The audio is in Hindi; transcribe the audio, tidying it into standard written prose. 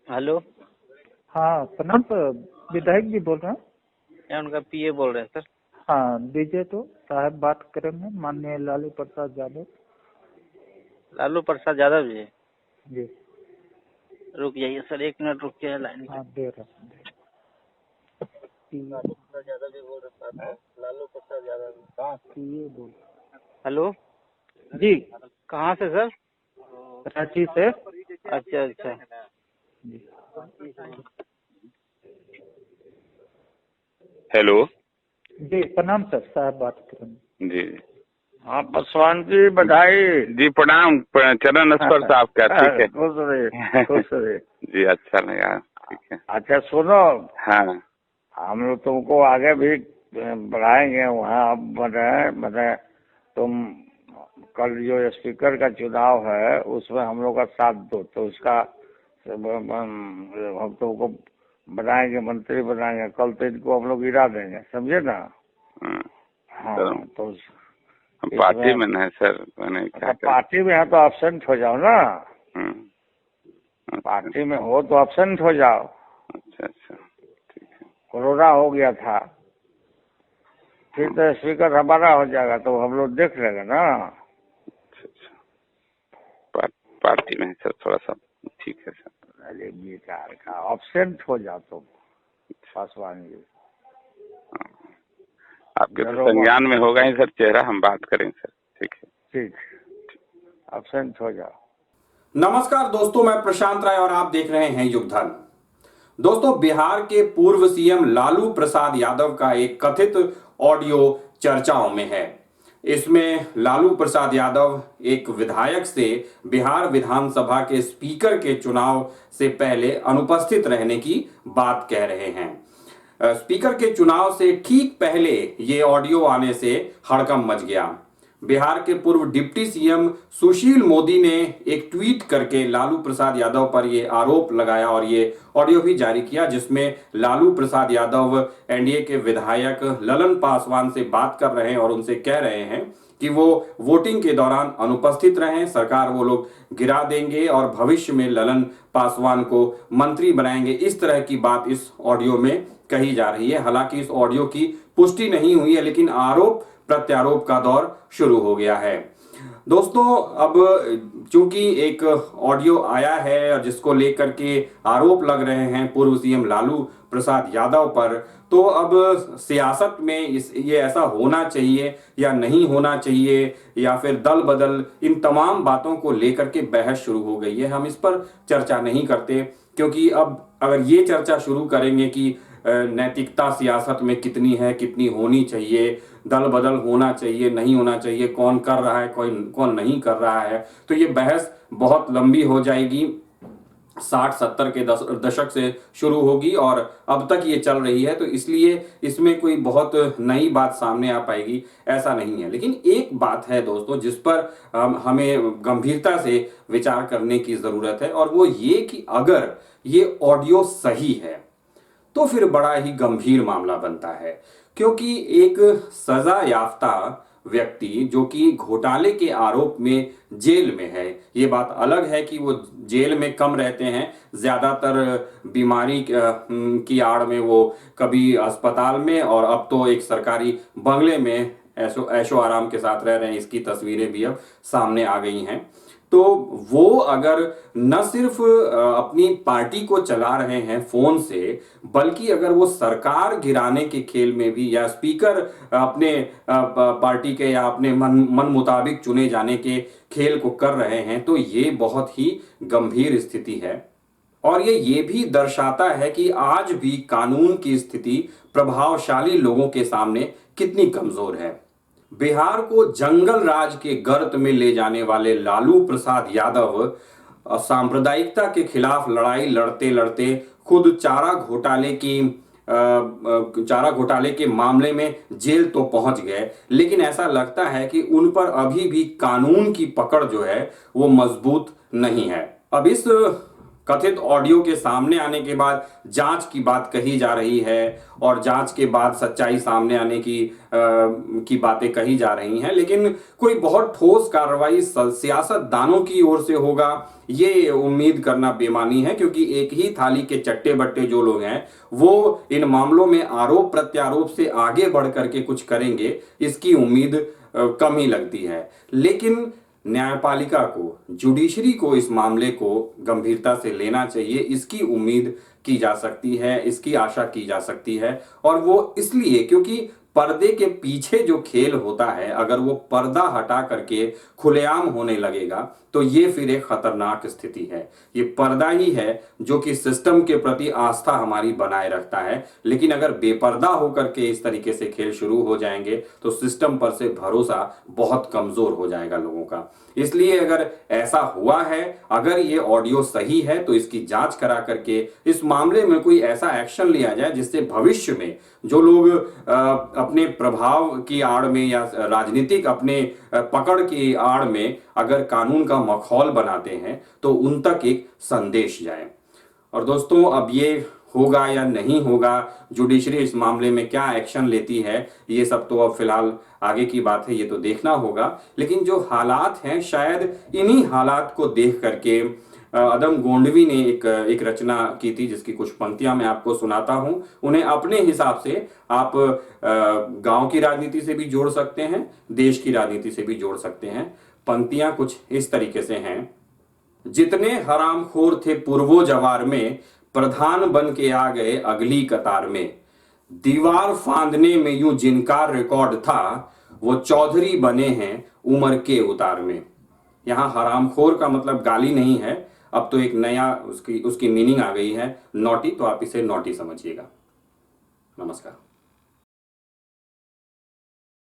हेलो। हाँ प्रणाम सर, विधायक जी बोल रहे हैं। मैं उनका पीए बोल रहे हैं सर। हाँ दीजिए तो साहब बात करेंगे, माननीय लालू प्रसाद यादव लालू प्रसाद यादव जी। जी। रुक जाइए सर, 1 मिनट रुक जाइए लाइन पे। हाँ दे रहे हैं। लालू प्रसाद यादव जी बोल रहे हैं। लालू प्रसाद यादव जी कहाँ से? ये बोल हेलो। जी, कहाँ से सर? रांची से अच्छा अच्छा। जी। हेलो जी प्रणाम सर, साहब बात करेंगे। जी। हाँ पासवान जी बधाई। जी प्रणाम, चरण स्पर्श आपका। ठीक है। खुश रहे, खुश रहे। जी अच्छा लगा। ठीक है। अच्छा सुनो, हाँ हम लोग तुमको आगे भी बढ़ाएंगे। वहाँ अब मतलब तुम कल जो स्पीकर का चुनाव है उसमें हम लोग का साथ दो, तो उसका हम तुमको बनाएंगे, मंत्री बनाएंगे। कल तो इनको हम लोग गिरा देंगे, समझे ना। हाँ, सर हाँ तो हम पार्टी इसमें में नहीं सर, मैंने क्या अच्छा कर। पार्टी में है तो एब्सेंट हो जाओ ना। हम्म, अच्छा पार्टी में हो तो एब्सेंट हो जाओ। अच्छा अच्छा, ठीक है। कोरोना हो गया था, फिर तो स्पीकर हमारा हो जाएगा तो हम लोग देख लेंगे ना। अच्छा अच्छा, पार्टी में है सर थोड़ा सा। ठीक है सर। अरे बेकार का एब्सेंट हो जाओ तुम पासवान जी। हाँ, आपके तो चलो संज्ञान में होगा ही सर चेहरा, हम बात करेंगे सर। ठीक है। ठीक, एब्सेंट हो जाओ। नमस्कार दोस्तों, मैं प्रशांत राय और आप देख रहे हैं युगधर्म। दोस्तों, बिहार के पूर्व सीएम लालू प्रसाद यादव का एक कथित ऑडियो चर्चाओं में है। इसमें लालू प्रसाद यादव एक विधायक से बिहार विधानसभा के स्पीकर के चुनाव से पहले अनुपस्थित रहने की बात कह रहे हैं। स्पीकर के चुनाव से ठीक पहले ये ऑडियो आने से हड़कंप मच गया। बिहार के पूर्व डिप्टी सीएम सुशील मोदी ने एक ट्वीट करके लालू प्रसाद यादव पर यह आरोप लगाया और ये ऑडियो भी जारी किया, जिसमें लालू प्रसाद यादव एनडीए के विधायक ललन पासवान से बात कर रहे हैं और उनसे कह रहे हैं कि वो वोटिंग के दौरान अनुपस्थित रहें, सरकार वो लोग गिरा देंगे और भविष्य में ललन पासवान को मंत्री बनाएंगे। इस तरह की बात इस ऑडियो में कही जा रही है। हालांकि इस ऑडियो की पुष्टि नहीं हुई है, लेकिन आरोप प्रत्यारोप का दौर शुरू हो गया है। दोस्तों, अब चूंकि एक ऑडियो आया है और जिसको लेकर के आरोप लग रहे हैं पूर्व सीएम लालू प्रसाद यादव पर, तो अब सियासत में ये ऐसा होना चाहिए या नहीं होना चाहिए, या फिर दल बदल, इन तमाम बातों को लेकर के बहस शुरू हो गई है। हम इस पर चर्चा नहीं करते, क्योंकि अब अगर ये चर्चा शुरू करेंगे कि नैतिकता सियासत में कितनी है, कितनी होनी चाहिए, दल बदल होना चाहिए नहीं होना चाहिए, कौन कर रहा है कौन नहीं कर रहा है, तो ये बहस बहुत लंबी हो जाएगी। 60-70 के दशक से शुरू होगी और अब तक ये चल रही है, तो इसलिए इसमें कोई बहुत नई बात सामने आ पाएगी ऐसा नहीं है। लेकिन एक बात है दोस्तों जिस पर हमें गंभीरता से विचार करने की जरूरत है, और वो ये कि अगर ये ऑडियो सही है तो फिर बड़ा ही गंभीर मामला बनता है। क्योंकि एक सजा याफ्ता व्यक्ति जो कि घोटाले के आरोप में जेल में है, ये बात अलग है कि वो जेल में कम रहते हैं, ज्यादातर बीमारी की आड़ में वो कभी अस्पताल में और अब तो एक सरकारी बंगले में ऐशो आराम के साथ रह रहे हैं। इसकी तस्वीरें भी अब सामने आ गई हैं। तो वो अगर न सिर्फ अपनी पार्टी को चला रहे हैं फोन से, बल्कि अगर वो सरकार गिराने के खेल में भी, या स्पीकर अपने पार्टी के या अपने मन मुताबिक चुने जाने के खेल को कर रहे हैं, तो ये बहुत ही गंभीर स्थिति है। और ये भी दर्शाता है कि आज भी कानून की स्थिति प्रभावशाली लोगों के सामने कितनी कमजोर है। बिहार को जंगल राज के गर्त में ले जाने वाले लालू प्रसाद यादव सांप्रदायिकता के खिलाफ लड़ाई लड़ते लड़ते खुद चारा घोटाले के मामले में जेल तो पहुंच गए, लेकिन ऐसा लगता है कि उन पर अभी भी कानून की पकड़ जो है वो मजबूत नहीं है। अब इस कथित ऑडियो के सामने आने के बाद जांच की बात कही जा रही है और जांच के बाद सच्चाई सामने आने की बातें कही जा रही हैं, लेकिन कोई बहुत ठोस कार्रवाई सियासतदानों की ओर से होगा ये उम्मीद करना बेमानी है, क्योंकि एक ही थाली के चट्टे बट्टे जो लोग हैं वो इन मामलों में आरोप प्रत्यारोप से आगे बढ़ करके कुछ करेंगे, इसकी उम्मीद कम ही लगती है। लेकिन न्यायपालिका को, जुडिशरी को इस मामले को गंभीरता से लेना चाहिए, इसकी उम्मीद की जा सकती है, इसकी आशा की जा सकती है। और वो इसलिए क्योंकि पर्दे के पीछे जो खेल होता है, अगर वो पर्दा हटा करके खुलेआम होने लगेगा तो ये फिर एक खतरनाक स्थिति है। ये पर्दा ही है जो कि सिस्टम के प्रति आस्था हमारी बनाए रखता है, लेकिन अगर बेपर्दा होकर के इस तरीके से खेल शुरू हो जाएंगे तो सिस्टम पर से भरोसा बहुत कमजोर हो जाएगा लोगों का। इसलिए अगर ऐसा हुआ है, अगर ये ऑडियो सही है तो इसकी जांच करा करके इस मामले में कोई ऐसा एक्शन लिया जाए जिससे भविष्य में जो लोग अपने प्रभाव की आड़ में या राजनीतिक अपने पकड़ की आड़ में अगर कानून का मखौल बनाते हैं तो उन तक एक संदेश जाए। और दोस्तों, अब ये होगा या नहीं होगा, जुडिशरी इस मामले में क्या एक्शन लेती है, ये सब तो अब फिलहाल आगे की बात है, ये तो देखना होगा। लेकिन जो हालात हैं, शायद इन्हीं हालात को देख करके अदम गोंडवी ने एक रचना की थी जिसकी कुछ पंक्तियां मैं आपको सुनाता हूं। उन्हें अपने हिसाब से आप गांव की राजनीति से भी जोड़ सकते हैं, देश की राजनीति से भी जोड़ सकते हैं। पंक्तियां कुछ इस तरीके से हैं। जितने हरामखोर थे पूर्वो जवार में, प्रधान बन के आ गए अगली कतार में। दीवार फांदने में यूं जिनका रिकॉर्ड था, वो चौधरी बने हैं उम्र के उतार में। यहां हरामखोर का मतलब गाली नहीं है, अब तो एक नया उसकी मीनिंग आ गई है, नॉटी, तो आप इसे नॉटी समझिएगा। नमस्कार।